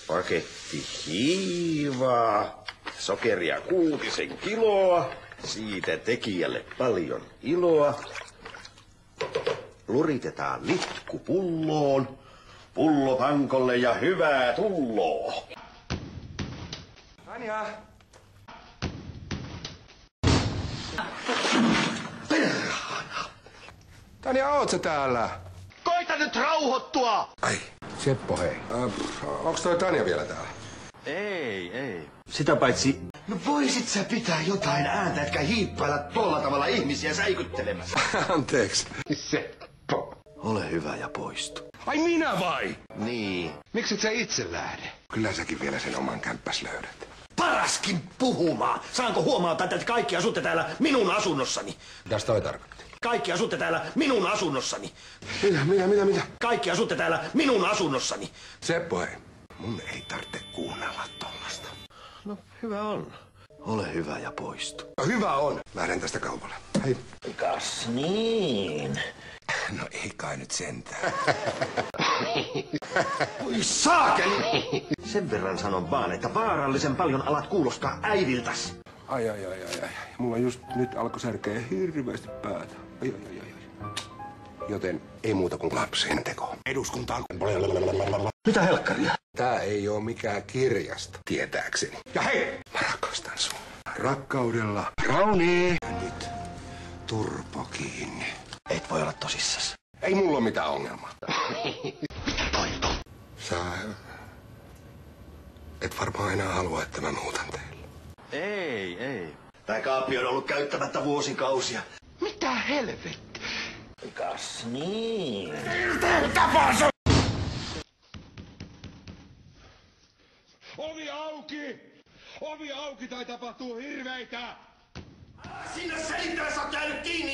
Paketti hiivaa, sokeria 6 kiloa, siitä tekijälle paljon iloa. Luritetaan litku pulloon, pullo pankolle ja hyvää tulloa. Tanja! Perhana! Tanja, oot sä täällä? Koita nyt rauhoittua! Ai, Seppo hei. Onks toi Tanja vielä täällä? Ei. Sitä paitsi... No voisit sä pitää jotain ääntä, etkä hiippailla tuolla tavalla ihmisiä säikyttelemässä. Anteeksi. Seppo. Ole hyvä ja poistu. Ai minä vai? Niin. Mikset sä itse lähde? Kyllä säkin vielä sen oman kämppäs löydät. Paraskin puhumaan. Saanko huomauttaa, että kaikki asutte täällä minun asunnossani? Mitäs toi tarkoitti? Kaikki asutte täällä minun asunnossani. Mitä? Kaikki asutte täällä minun asunnossani. Seppo hei. Mun ei tarvitse kuunnella tollasta. No, hyvä on. Ole hyvä ja poistu. No, hyvä on. Lähden tästä kaupalle. Hei. Kas niin. No ei kai nyt sentään. Oi saakeli! Sen verran sanon vaan, että vaarallisen paljon alat kuulostaa äidiltäs. Ai. Mulla just nyt alkoi särkeä hirveästi päätä. Ai. Joten ei muuta kuin lapsen teko. Eduskuntaan. Mitä helkkaria? Tää ei oo mikään kirjasto, tietääkseni. Ja hei! Mä rakastan sua. Rakkaudella. Rauni! Nyt turpo kiinni. Et voi olla tosissas. Ei mulla oo mitään ongelmaa. Mikä toi on? Sä et varmaan enää halua, että mä muutan teille. Ei. Tää kaappi on ollut käyttämättä vuosikausia. Mitä helvetti? Kas niin. Ovi auki tai tapahtuu hirveitä! Sinne selittäessä on käynyt kiinni!